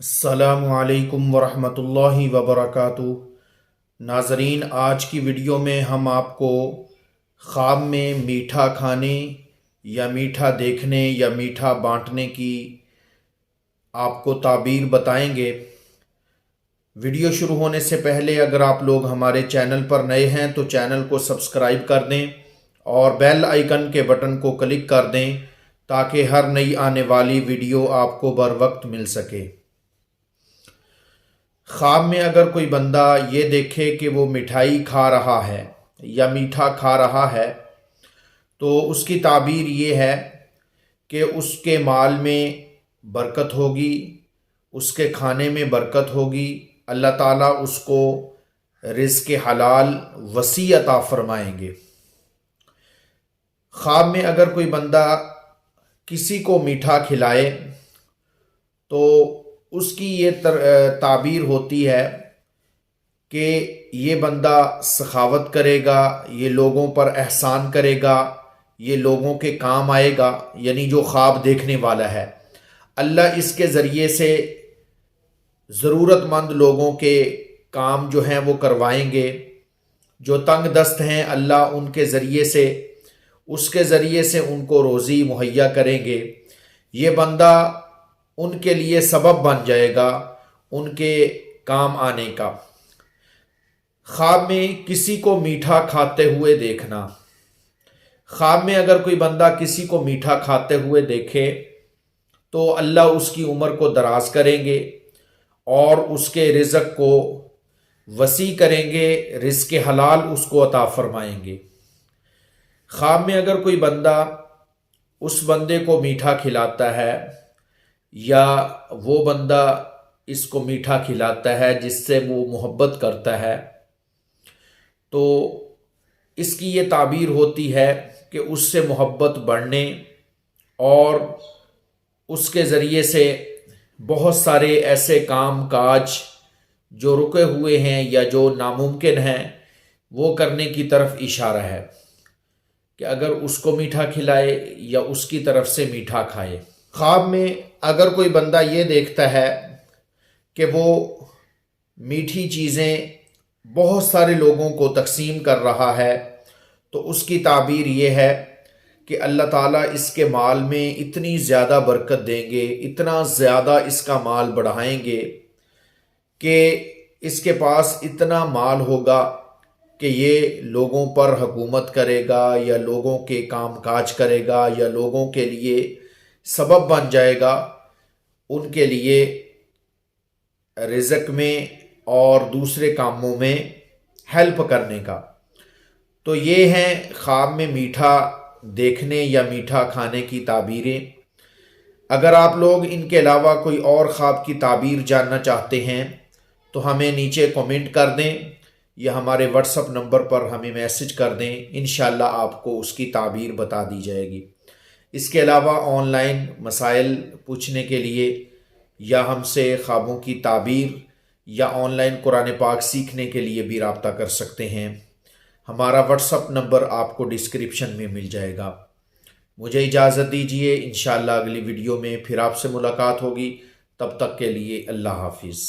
السلام علیکم ورحمۃ اللہ وبرکاتہ۔ ناظرین، آج کی ویڈیو میں ہم آپ کو خواب میں میٹھا کھانے یا میٹھا دیکھنے یا میٹھا بانٹنے کی آپ کو تعبیر بتائیں گے۔ ویڈیو شروع ہونے سے پہلے اگر آپ لوگ ہمارے چینل پر نئے ہیں تو چینل کو سبسکرائب کر دیں اور بیل آئیکن کے بٹن کو کلک کر دیں تاکہ ہر نئی آنے والی ویڈیو آپ کو بر وقت مل سکے۔ خواب میں اگر کوئی بندہ یہ دیکھے کہ وہ مٹھائی کھا رہا ہے یا میٹھا کھا رہا ہے تو اس کی تعبیر یہ ہے کہ اس کے مال میں برکت ہوگی، اس کے کھانے میں برکت ہوگی، اللہ تعالیٰ اس کو رزق حلال وسیع عطا فرمائیں گے۔ خواب میں اگر کوئی بندہ کسی کو میٹھا کھلائے تو اس کی یہ تعبیر ہوتی ہے کہ یہ بندہ سخاوت کرے گا، یہ لوگوں پر احسان کرے گا، یہ لوگوں کے کام آئے گا، یعنی جو خواب دیکھنے والا ہے اللہ اس کے ذریعے سے ضرورت مند لوگوں کے کام جو ہیں وہ کروائیں گے۔ جو تنگ دست ہیں اللہ ان کے ذریعے سے اس کے ذریعے سے ان کو روزی مہیا کریں گے۔ یہ بندہ ان کے لیے سبب بن جائے گا ان کے کام آنے کا۔ خواب میں کسی کو میٹھا کھاتے ہوئے دیکھنا۔ خواب میں اگر کوئی بندہ کسی کو میٹھا کھاتے ہوئے دیکھے تو اللہ اس کی عمر کو دراز کریں گے اور اس کے رزق کو وسیع کریں گے، رزق حلال اس کو عطا فرمائیں گے۔ خواب میں اگر کوئی بندہ اس بندے کو میٹھا کھلاتا ہے یا وہ بندہ اس کو میٹھا کھلاتا ہے جس سے وہ محبت کرتا ہے تو اس کی یہ تعبیر ہوتی ہے کہ اس سے محبت بڑھنے اور اس کے ذریعے سے بہت سارے ایسے کام کاج جو رکے ہوئے ہیں یا جو ناممکن ہیں وہ کرنے کی طرف اشارہ ہے کہ اگر اس کو میٹھا کھلائے یا اس کی طرف سے میٹھا کھائے۔ خواب میں اگر کوئی بندہ یہ دیکھتا ہے کہ وہ میٹھی چیزیں بہت سارے لوگوں کو تقسیم کر رہا ہے تو اس کی تعبیر یہ ہے کہ اللہ تعالیٰ اس کے مال میں اتنی زیادہ برکت دیں گے، اتنا زیادہ اس کا مال بڑھائیں گے کہ اس کے پاس اتنا مال ہوگا کہ یہ لوگوں پر حکومت کرے گا یا لوگوں کے کام کاج کرے گا یا لوگوں کے لیے سبب بن جائے گا ان کے لیے رزق میں اور دوسرے کاموں میں ہیلپ کرنے کا۔ تو یہ ہیں خواب میں میٹھا دیکھنے یا میٹھا کھانے کی تعبیریں۔ اگر آپ لوگ ان کے علاوہ کوئی اور خواب کی تعبیر جاننا چاہتے ہیں تو ہمیں نیچے کمنٹ کر دیں یا ہمارے واٹس اپ نمبر پر ہمیں میسج کر دیں، انشاءاللہ آپ کو اس کی تعبیر بتا دی جائے گی۔ اس کے علاوہ آن لائن مسائل پوچھنے کے لیے یا ہم سے خوابوں کی تعبیر یا آن لائن قرآن پاک سیکھنے کے لیے بھی رابطہ کر سکتے ہیں۔ ہمارا واٹس اپ نمبر آپ کو ڈسکرپشن میں مل جائے گا۔ مجھے اجازت دیجیے، انشاءاللہ اگلی ویڈیو میں پھر آپ سے ملاقات ہوگی۔ تب تک کے لیے اللہ حافظ۔